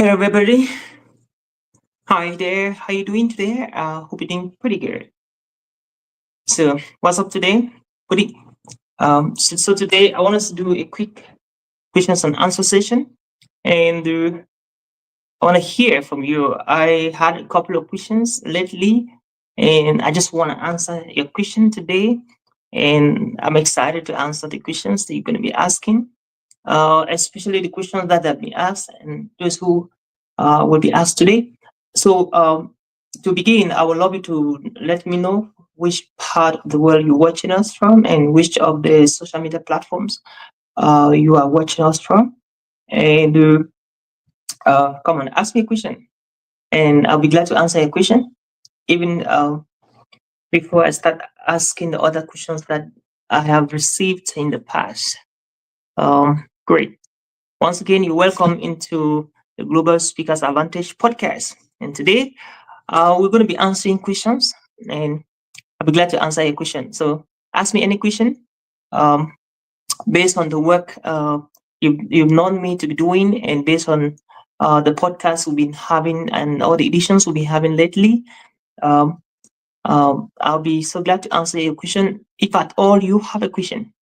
Hello, everybody. Hi there. How you doing today? Hope you're doing pretty good. So, what's up today? Pretty. So today I want us to do a quick questions and answer session, and I want to hear from you. I had a couple of questions lately, and I just want to answer your question today. And I'm excited to answer the questions that you're going to be asking, especially the questions that have been asked and those who will be asked today. So, to begin, I would love you to let me know which part of the world you're watching us from and which of the social media platforms you are watching us from. And come on, ask me a question, and I'll be glad to answer your question. Even before I start asking the other questions that I have received in the past. Great. Once again, you're welcome into the Global Speakers Advantage podcast. And today, we're going to be answering questions, and I'll be glad to answer your question. So, ask me any question um, based on the work you've known me to be doing, and based on the podcasts we've been having and all the editions we've been having lately. Um, I'll be so glad to answer your question if at all you have a question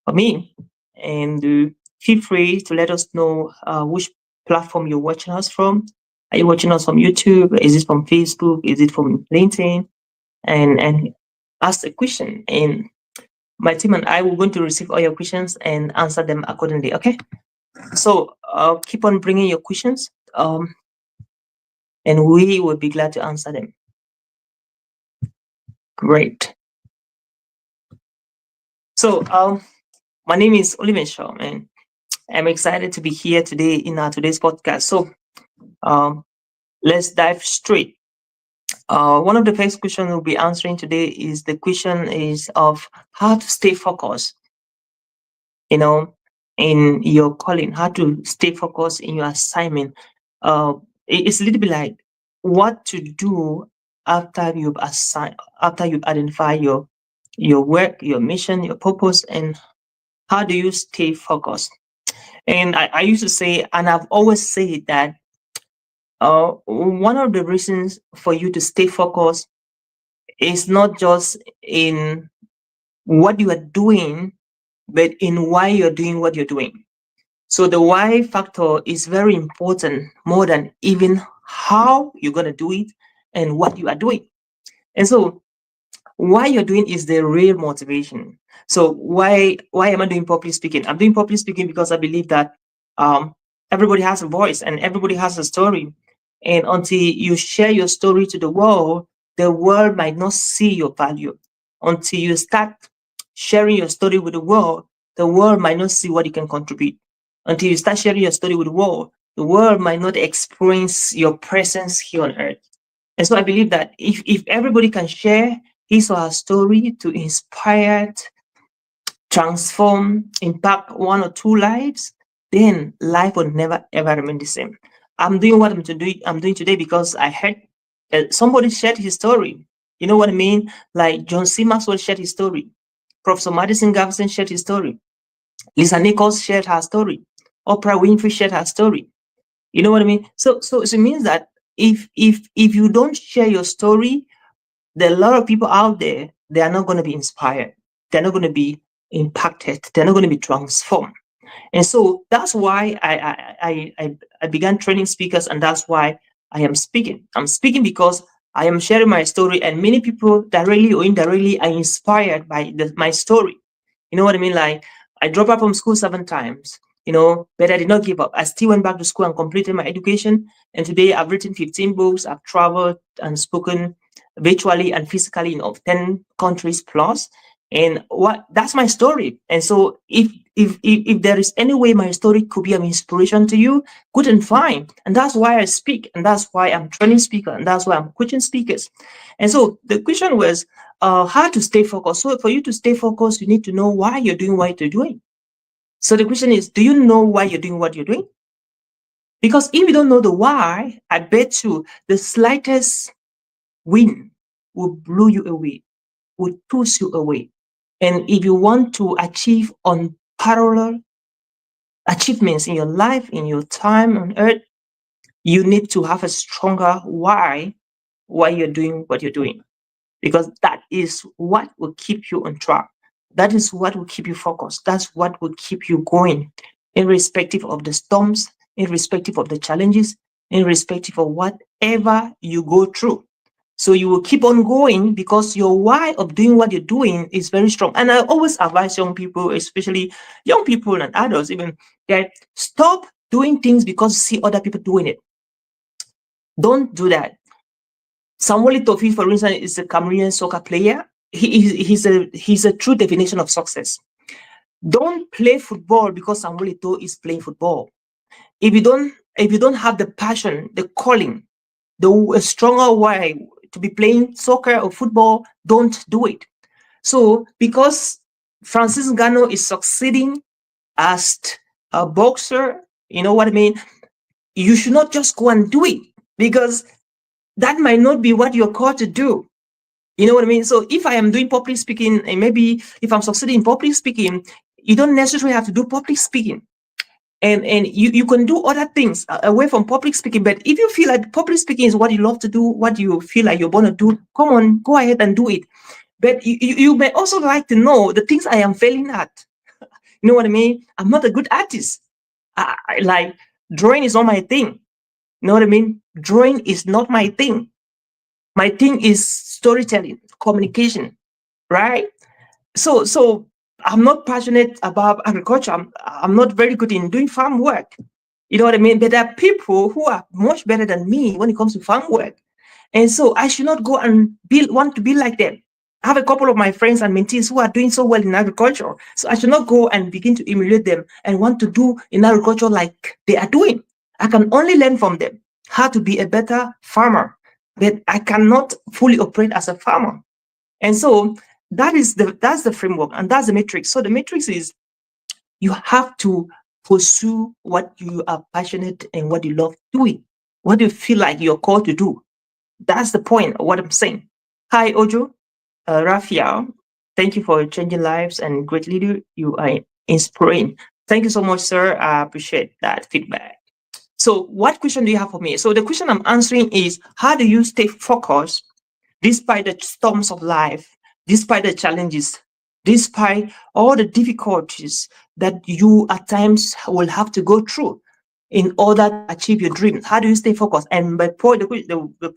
for me. And feel free to let us know which platform you're watching us from. Are you watching us from YouTube? Is it from Facebook? Is it from LinkedIn? And ask a question. And my team and I will going to receive all your questions and answer them accordingly. Okay. So keep on bringing your questions, and we will be glad to answer them. Great. So my name is Nshom, and I'm excited to be here today in our today's podcast. So um, let's dive straight. One of the first questions we'll be answering today is the question is of how to stay focused, you know, in your calling, how to stay focused in your assignment. It's a little bit like what to do after you've assigned, after you've identified your work, your mission, your purpose, and how do you stay focused? And I used to say, and I've always said that one of the reasons for you to stay focused is not just in what you are doing, but in why you're doing what you're doing. So the why factor is very important more than even how you're going to do it and what you are doing. And so why you're doing is the real motivation. So why am I doing public speaking? I'm doing public speaking because I believe that um, everybody has a voice and everybody has a story. And until you share your story to the world might not see your value. Until you start sharing your story with the world might not see what you can contribute. Until you start sharing your story with the world might not experience your presence here on earth. And so I believe that if everybody can share his or her story to inspire, transform, impact one or two lives, then life will never ever remain the same. I'm doing what I'm doing today because I heard somebody shared his story. You know what I mean? Like John C. Maxwell shared his story. Professor Madison Garrison shared his story. Lisa Nichols shared her story. Oprah Winfrey shared her story. You know what I mean? So it means that if you don't share your story, there are a lot of people out there, they are not going to be inspired. They're not going to be impacted. They're not going to be transformed. And so that's why I began training speakers, and that's why I am speaking. I'm speaking because I am sharing my story, and many people directly or indirectly are inspired by my story. You know what I mean? Like I dropped out from school 7 times, but I did not give up. I still went back to school and completed my education. And today I've written 15 books. I've traveled and spoken virtually and physically in 10 countries plus. And what that's my story. And so if there is any way my story could be an inspiration to you, good and fine. And that's why I speak, and that's why I'm training speaker, and that's why I'm coaching speakers. And so the question was how to stay focused. So for you to stay focused, you need to know why you're doing what you're doing. So the question is, do you know why you're doing what you're doing? Because if you don't know the why, I bet you the slightest wind will blow you away, will push you away. And if you want to achieve unparalleled achievements in your life, in your time on earth, You need to have a stronger why you're doing what you're doing, because that is what will keep you on track. That is what will keep you focused. That's what will keep you going, irrespective of the storms, irrespective of the challenges, irrespective of whatever you go through. So you will keep on going because your why of doing what you're doing is very strong. And I always advise young people, especially young people and adults, even, that stop doing things because you see other people doing it. Don't do that. Samuel Tofi, for instance, is a Cameroonian soccer player. He's a true definition of success. Don't play football because Samuel Eto'o is playing football. If you don't have the passion, the calling, the stronger why to be playing soccer or football, don't do it. So because Francis Ngannou is succeeding as a boxer, you know what I mean? You should not just go and do it, because that might not be what you're called to do. You know what I mean? So if I am doing public speaking, and maybe if I'm succeeding in public speaking, you don't necessarily have to do public speaking. And you can do other things away from public speaking. But if you feel like public speaking is what you love to do, what you feel like you're going to do, come on, go ahead and do it. But you may also like to know the things I am failing at. You know what I mean? I'm not a good artist. Like, drawing is not my thing. You know what I mean? Drawing is not my thing. My thing is storytelling, communication, right? So I'm not passionate about agriculture. I'm not very good in doing farm work. You know what I mean? But there are people who are much better than me when it comes to farm work. And so I should not go and want to be like them. I have a couple of my friends and mentees who are doing so well in agriculture. So I should not go and begin to emulate them and want to do in agriculture like they are doing. I can only learn from them how to be a better farmer, but I cannot fully operate as a farmer. And so that's the framework, and that's the matrix. So the matrix is, you have to pursue what you are passionate and what you love doing, what you feel like you're called to do. That's the point of what I'm saying. Hi, Ojo, Raphael. Thank you for changing lives and great leader. You are inspiring. Thank you so much, sir. I appreciate that feedback. So, what question do you have for me? So, the question I'm answering is, how do you stay focused despite the storms of life, despite the challenges, despite all the difficulties that you at times will have to go through in order to achieve your dreams? How do you stay focused? And by point,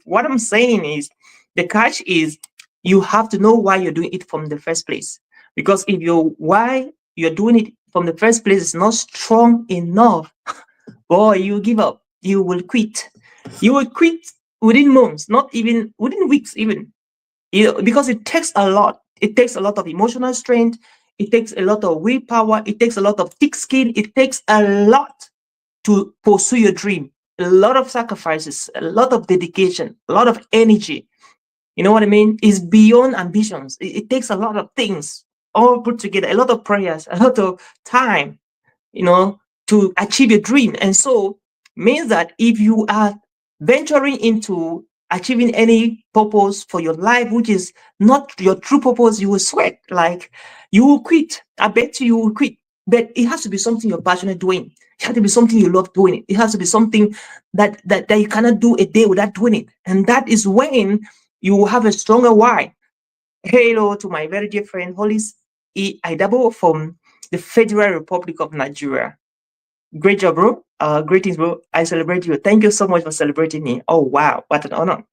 what I'm saying is, the catch is, you have to know why you're doing it from the first place. Because if your why you're doing it from the first place is not strong enough, boy, you give up. You will quit. You will quit within months, not even within weeks, even. Because it takes a lot. It takes a lot of emotional strength. It takes a lot of willpower. It takes a lot of thick skin. It takes a lot to pursue your dream. A lot of sacrifices, a lot of dedication, a lot of energy. You know what I mean? It's beyond ambitions. It takes a lot of things all put together, a lot of prayers, a lot of time, you know, to achieve your dream. And so means that if you are venturing into achieving any purpose for your life, which is not your true purpose, you will sweat. Like, you will quit. I bet you will quit. But it has to be something you're passionate doing. It has to be something you love doing. It has to be something that you cannot do a day without doing it. And that is when you will have a stronger why. Hello to my very dear friend Hollis E. Aidabo from the Federal Republic of Nigeria. Great job, bro. Greetings, bro. I celebrate you. Thank you so much for celebrating me. Oh wow, what an honor.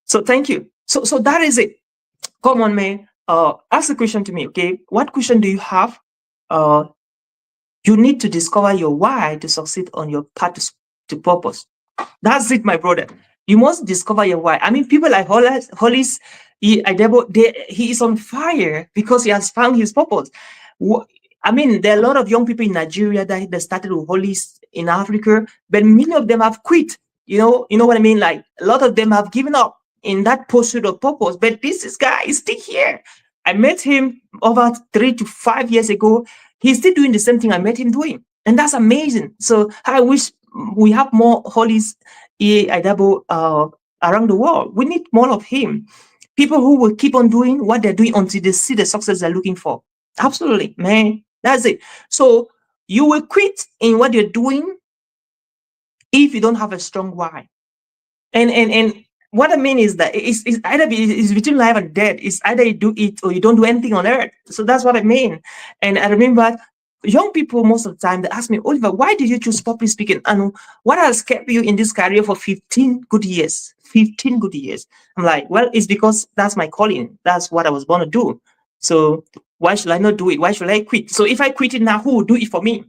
So thank you. So that is it. Come on, man. Ask a question to me, okay? What question do you have? Uh, you need to discover your why to succeed on your path to purpose. That's it, my brother. You must discover your why. I mean, people like Hollis, he is on fire because he has found his purpose. I mean, there are a lot of young people in Nigeria that started with Hollis in Africa, but many of them have quit. You know what I mean? Like, a lot of them have given up in that pursuit of purpose. But this guy is still here. I met him over 3 to 5 years ago. He's still doing the same thing I met him doing. And that's amazing. So I wish we have more Hollis Aidabo around the world. We need more of him. People who will keep on doing what they're doing until they see the success they're looking for. Absolutely, man. That's it. So you will quit in what you're doing if you don't have a strong why. And what I mean is that it's either it's between life and death. It's either you do it or you don't do anything on earth. So that's what I mean. And I remember young people most of the time they ask me, Oliver, why did you choose public speaking? And what has kept you in this career for 15 good years? 15 good years. I'm like, well, it's because that's my calling. That's what I was born to do. So why should I not do it? Why should I quit? So if I quit it now, who will do it for me?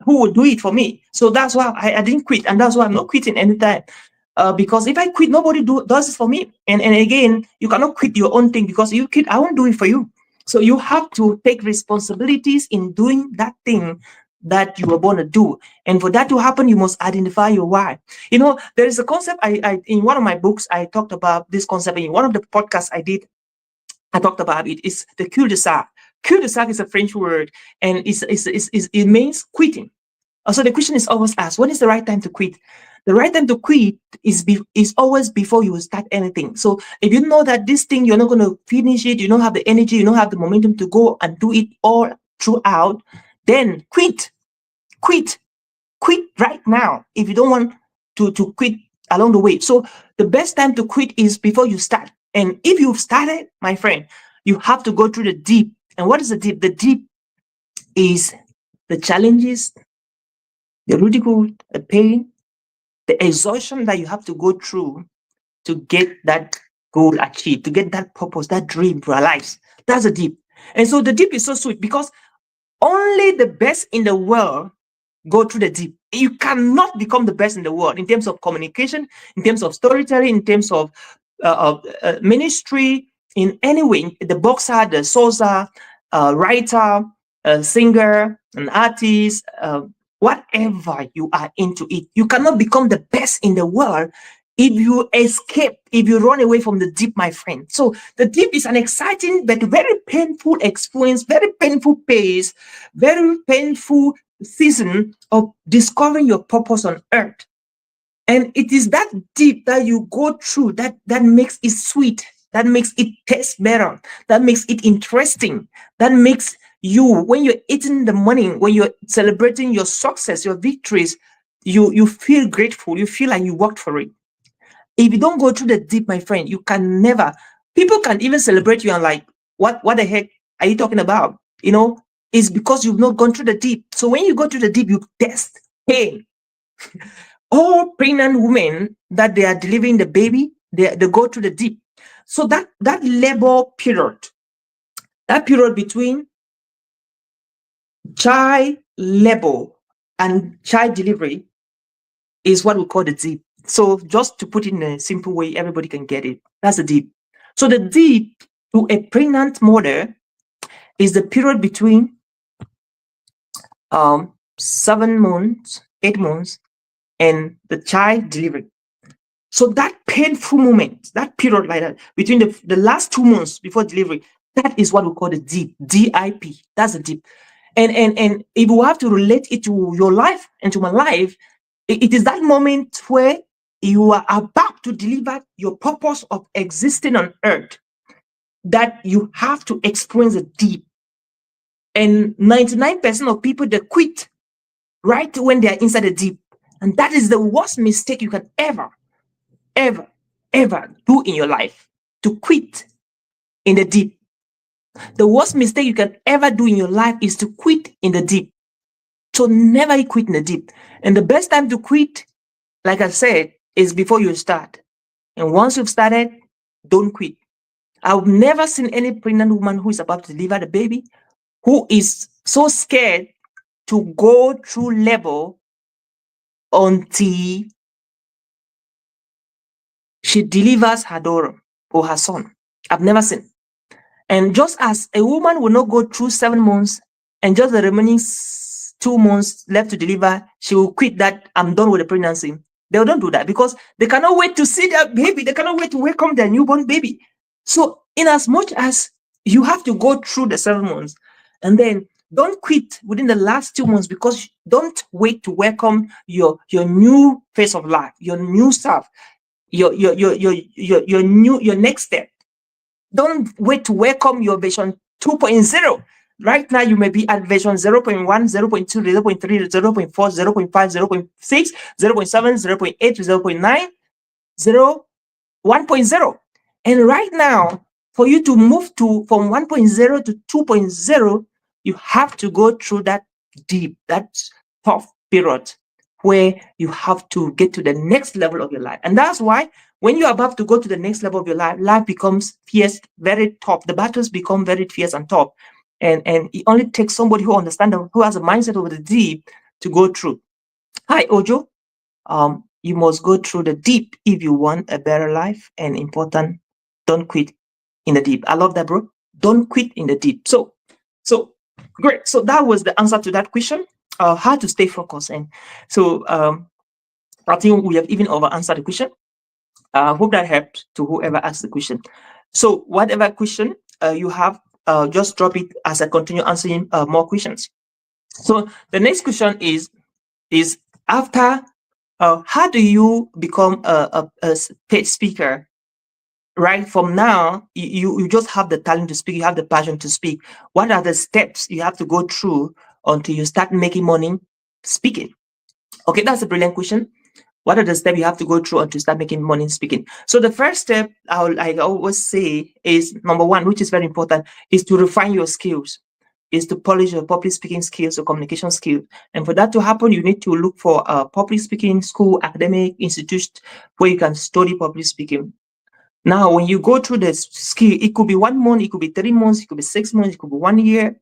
Who will do it for me? So that's why I didn't quit. And that's why I'm not quitting anytime. Because if I quit, nobody does it for me. And again, you cannot quit your own thing because you quit, I won't do it for you. So you have to take responsibilities in doing that thing that you were born to do. And for that to happen, you must identify your why. You know, there is a concept I in one of my books, I talked about this concept. In one of the podcasts I did, I talked about it. It's the cul-de-sac. Cul-de-sac is a French word, and it means quitting. So the question is always asked, when is the right time to quit? The right time to quit is always before you start anything. So if you know that this thing, you're not going to finish it, you don't have the energy, you don't have the momentum to go and do it all throughout, then quit. Quit. Quit right now if you don't want to quit along the way. So the best time to quit is before you start. And if you've started, my friend, you have to go through the deep. And what is the deep? The deep is the challenges, the ridicule, the pain, the exhaustion that you have to go through to get that goal achieved, to get that purpose, that dream realized. That's the deep. And so the deep is so sweet because only the best in the world go through the deep. You cannot become the best in the world in terms of communication, in terms of storytelling, in terms of ministry, in any way. The boxer, the soldier, writer, singer, an artist, whatever you are into it, you cannot become the best in the world if you escape, if you run away from the deep, my friend. So the deep is an exciting but very painful experience, very painful pace, very painful season of discovering your purpose on earth. And it is that deep that you go through that makes it sweet, that makes it taste better, that makes it interesting, that makes you, when you're eating in the morning, when you're celebrating your success, your victories, you feel grateful, you feel like you worked for it. If you don't go through the deep, my friend, you can never. People can even celebrate you and like, what the heck are you talking about? You know, it's because you've not gone through the deep. So when you go through the deep, you test pain. All pregnant women that they are delivering the baby, they go through the deep. So that labor period, that period between child labor and child delivery is what we call the deep. So just to put it in a simple way, everybody can get it. That's the deep. So the deep to a pregnant mother is the period between 7 months, 8 months, and the child delivery. So that painful moment, that period like that, between the last 2 months before delivery, that is what we call the deep, DIP. That's the deep. And if you have to relate it to your life and to my life, it is that moment where you are about to deliver your purpose of existing on earth that you have to experience the deep. And 99% of people, they quit right when they are inside the deep. And that is the worst mistake you can ever do in your life, to quit in the deep. The worst mistake you can ever do in your life is to quit in the deep. So never quit in the deep. And the best time to quit, like I said, is before you start. And once you've started, don't quit. I've never seen any pregnant woman who is about to deliver the baby who is so scared to go through labor until she delivers her daughter or her son. I've never seen. And just as a woman will not go through 7 months and just the remaining 2 months left to deliver, she will quit that, I'm done with the pregnancy. They don't do that because they cannot wait to see their baby. They cannot wait to welcome their newborn baby. So in as much as you have to go through the 7 months, and then don't quit within the last 2 months, because don't wait to welcome your new phase of life, your new self, your next step. Don't wait to welcome your version 2.0. Right now, you may be at version 0.1, 0.2, 0.3, 0.4, 0.5, 0.6, 0.7, 0.8, 0.9, 1.0. And right now, for you to move to from 1.0 to 2.0, you have to go through that deep, that tough period where you have to get to the next level of your life. And that's why when you're about to go to the next level of your life, life becomes fierce, very tough. The battles become very fierce and tough. And it only takes somebody who understands, who has a mindset of the deep to go through. Hi, Ojo. You must go through the deep if you want a better life. And important, don't quit in the deep. I love that, bro. Don't quit in the deep. So great. So that was the answer to that question. How to stay focused. And so I think we have even over answered the question. I hope that helped to whoever asked the question. So whatever question you have, just drop it as I continue answering more questions. So the next question is after how do you become a paid speaker? Right from now, you just have the talent to speak, you have the passion to speak. What are the steps you have to go through until you start making money speaking? Okay, that's a brilliant question. What are the steps you have to go through until you start making money speaking? So the first step I always say is number one, which is very important, is to refine your skills, is to polish your public speaking skills or communication skills. And for that to happen, you need to look for a public speaking school, academic institute where you can study public speaking. Now, when you go through the skill, it could be 1 month, it could be 3 months, it could be 6 months, it could be 1 year.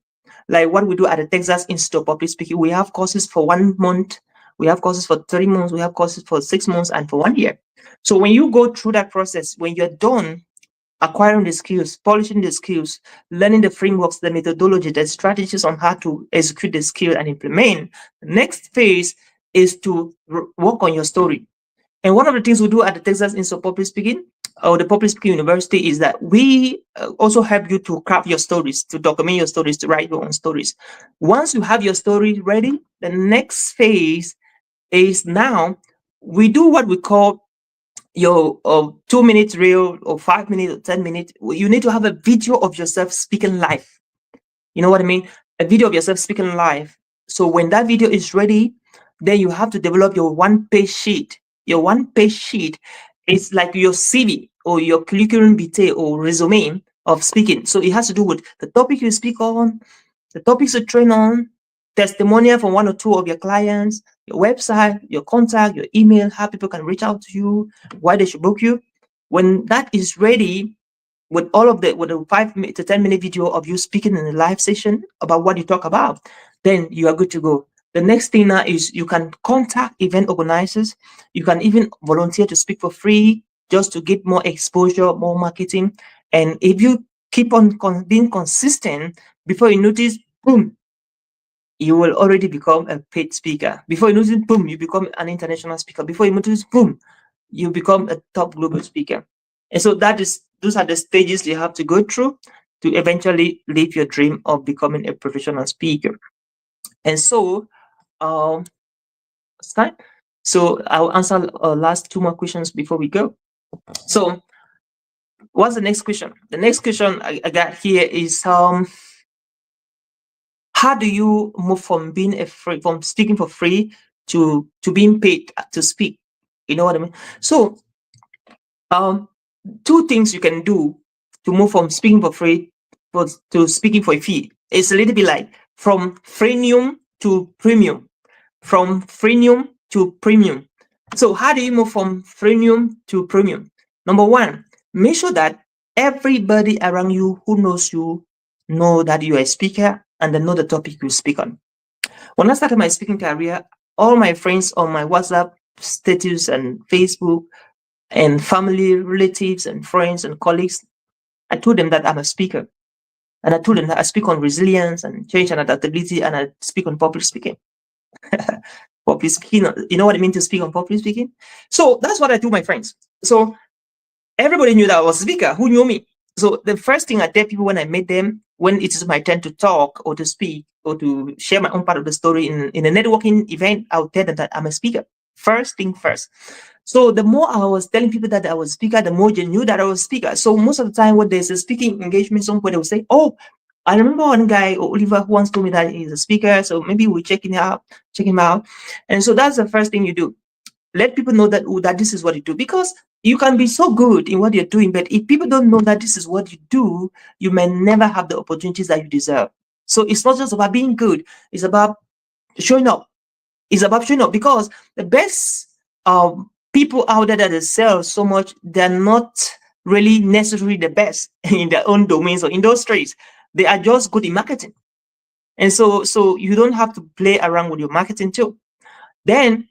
Like what we do at the Texas Institute of Public Speaking, we have courses for 1 month, we have courses for 3 months, we have courses for 6 months, and for 1 year. So when you go through that process, when you're done acquiring the skills, polishing the skills, learning the frameworks, the methodology, the strategies on how to execute the skill and implement, the next phase is to work on your story. And one of the things we do at the Texas Institute of Public Speaking or the Public Speaking University is that we also help you to craft your stories, to document your stories, to write your own stories. Once you have your story ready, the next phase is now we do what we call your 2 minute reel or 5 minutes or 10 minutes. You need to have a video of yourself speaking live. You know what I mean? A video of yourself speaking live. So when that video is ready, then you have to develop your one-page sheet. Your one-page sheet is like your CV or your curriculum vitae or resume of speaking. So it has to do with the topic you speak on, the topics you train on, testimonial from 1 or 2 of your clients, your website, your contact, your email, how people can reach out to you, why they should book you. When that is ready, with all of the with a 5 to 10 minute video of you speaking in a live session about what you talk about, then you are good to go. The next thing now is you can contact event organizers. You can even volunteer to speak for free just to get more exposure, more marketing. And if you keep on being consistent, before you notice, boom, you will already become a paid speaker. Before you notice, boom, you become an international speaker. Before you notice, boom, you become a top global speaker. And so those are the stages you have to go through to eventually live your dream of becoming a professional speaker. And so, it's time. So I'll answer last 2 more questions before we go. So, what's the next question? The next question I got here is how do you move from being from speaking for free to being paid to speak? You know what I mean? So, 2 things you can do to move from speaking for free to speaking for a fee. It's a little bit like from freemium to premium, from freemium to premium. So how do you move from freemium to premium? Number one, make sure that everybody around you who knows you know that you are a speaker and they know the topic you speak on. When I started my speaking career, all my friends on my WhatsApp status and Facebook and family, relatives, and friends and colleagues, I told them that I'm a speaker. And I told them that I speak on resilience and change and adaptability, and I speak on public speaking. Public speaking, you know what I mean to speak on public speaking? So that's what I do, my friends. So everybody knew that I was a speaker. Who knew me? So the first thing I tell people when I meet them, when it is my turn to talk or to speak or to share my own part of the story in a networking event, I'll tell them that I'm a speaker. First thing first. So the more I was telling people that I was a speaker, the more they knew that I was a speaker. So most of the time when there's a speaking engagement somewhere, they will say, oh, I remember one guy, Oliver, who once told me that he's a speaker, so maybe we check him out. And so that's the first thing you do. Let people know that, that this is what you do, because you can be so good in what you're doing, but if people don't know that this is what you do, you may never have the opportunities that you deserve. So it's not just about being good, it's about showing up. It's about showing up, because the best people out there that excel so much, they're not really necessarily the best in their own domains or industries. They are just good in marketing. And so you don't have to play around with your marketing too. Then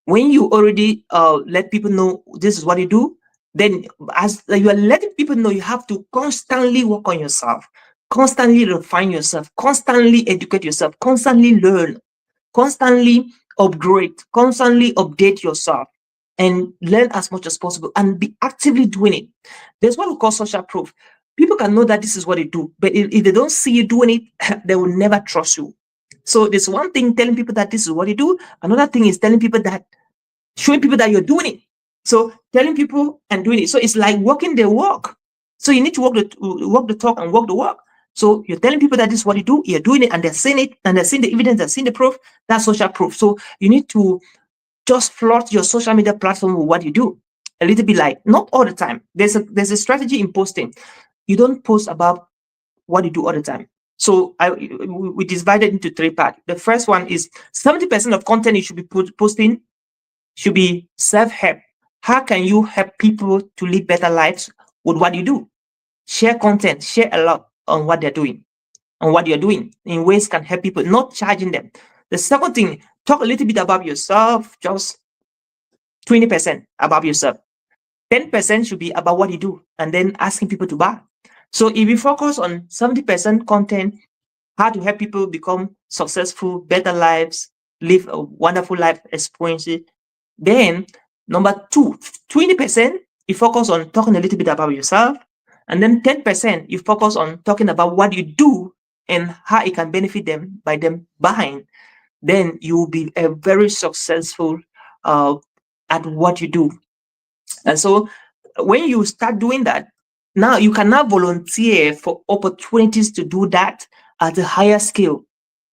when you already let people know this is what you do, then as you are letting people know, you have to constantly work on yourself, constantly refine yourself, constantly educate yourself, constantly learn, constantly upgrade, constantly update yourself, and learn as much as possible and be actively doing it. There's what we call social proof. People can know that this is what they do, but if they don't see you doing it, they will never trust you. So there's one thing telling people that this is what you do. Another thing is telling people that, showing people that you're doing it. So telling people and doing it. So it's like walking the walk. So you need to walk the talk and walk the walk. So you're telling people that this is what you do, you're doing it, and they're seeing it, and they're seeing the evidence, they're seeing the proof. That's social proof. So you need to just flood your social media platform with what you do. A little bit, like, not all the time. There's a strategy in posting. You don't post about what you do all the time. So we divided into three parts. The first one is 70% of content you should be posting should be self-help. How can you help people to live better lives with what you do? Share content, share a lot on what they're doing, on what you're doing in ways can help people, not charging them. The second thing, talk a little bit about yourself, just 20% about yourself. 10% should be about what you do, and then asking people to buy. So if you focus on 70% content, how to help people become successful, better lives, live a wonderful life experiences, then number two, 20%, you focus on talking a little bit about yourself. And then 10%, you focus on talking about what you do and how it can benefit them by them buying. Then you will be a very successful uh, at what you do. And so when you start doing that, now you can now volunteer for opportunities to do that at a higher scale.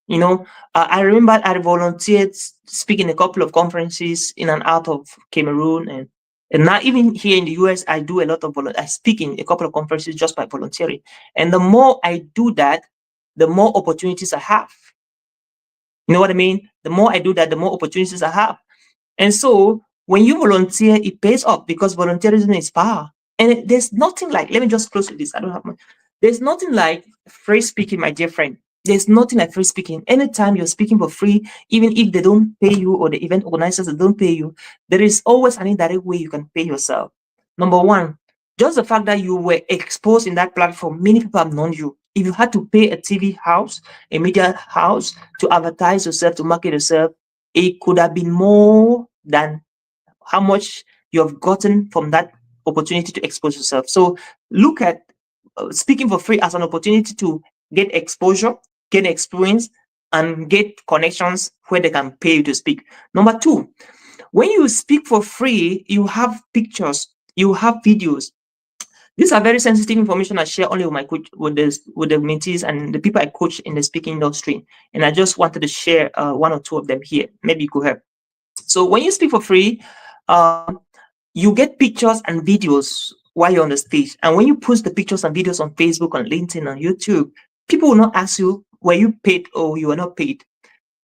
You know, I remember I volunteered speaking a couple of conferences in and out of Cameroon, and now even here in the US, I do a lot of I speak in a couple of conferences just by volunteering. And the more I do that, the more opportunities I have. You know what I mean? The more I do that, the more opportunities I have. And so when you volunteer, it pays off, because volunteerism is power. And there's nothing like, let me just close with this. I don't have much. There's nothing like free speaking, my dear friend. There's nothing like free speaking. Anytime you're speaking for free, even if they don't pay you, or the event organizers don't pay you, there is always an indirect way you can pay yourself. Number one, just the fact that you were exposed in that platform, many people have known you. If you had to pay a TV house, a media house to advertise yourself, to market yourself, it could have been more than how much you have gotten from that opportunity to expose yourself. So look at speaking for free as an opportunity to get exposure, get experience, and get connections where they can pay you to speak. Number two, when you speak for free, you have pictures, you have videos. These are very sensitive information I share only with my coach, with the mentees and the people I coach in the speaking industry. And I just wanted to share one or two of them here. Maybe you could help. So when you speak for free, you get pictures and videos while you're on the stage. And when you post the pictures and videos on Facebook, on LinkedIn, on YouTube, people will not ask you, were you paid or you are not paid?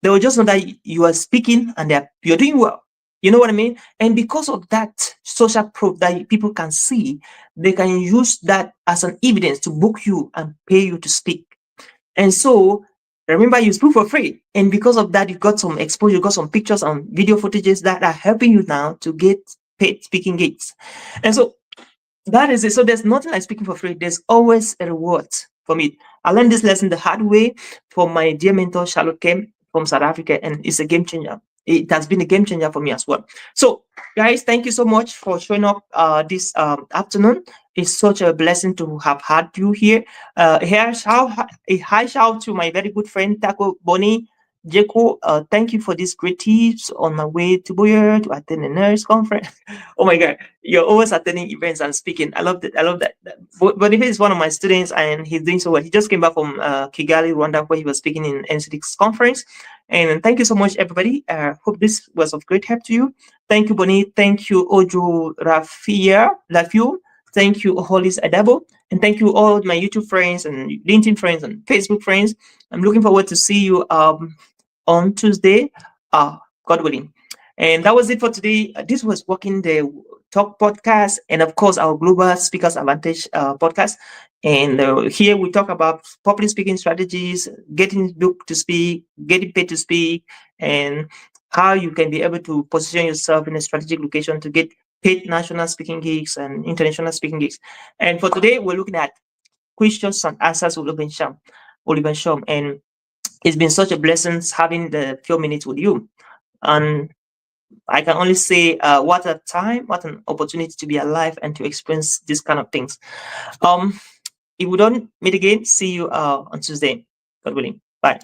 They will just know that you are speaking and you're doing well. You know what I mean? And because of that social proof that people can see, they can use that as an evidence to book you and pay you to speak. And so remember, you speak for free. And because of that, you got some exposure, you got some pictures and video footages that are helping you now to get paid speaking gigs. And so that is it. So there's nothing like speaking for free. There's always a reward from it. I learned this lesson the hard way from my dear mentor, Charlotte Kemp from South Africa, and it's a game changer. It has been a game changer for me as well. So, guys, thank you so much for showing up this afternoon. It's such a blessing to have had you here. A high shout to my very good friend Taco Bonnie Jeko, thank you for these great tips on my way to Boyer to attend a nurse conference. Oh my God, you're always attending events and speaking. I love that. I love that. But if he's one of my students and he's doing so well, he just came back from Kigali, Rwanda, where he was speaking in NCD's conference. And thank you so much, everybody. Hope this was of great help to you. Thank you, Bonnie. Thank you, Ojo Rafiu. Thank you, Hollis Adabo. And thank you, all my YouTube friends and LinkedIn friends and Facebook friends. I'm looking forward to see you on Tuesday, God willing. And that was it for today. This was Walking the Talk podcast, and of course, our Global Speakers Advantage podcast. And here we talk about public speaking strategies, getting booked to speak, getting paid to speak, and how you can be able to position yourself in a strategic location to get paid national speaking gigs and international speaking gigs. And for today, we're looking at questions and answers with Oliver Shom. And it's been such a blessing having the few minutes with you. And I can only say, what a time, what an opportunity to be alive and to experience these kind of things. If we don't meet again, see you on Tuesday. God willing. Bye.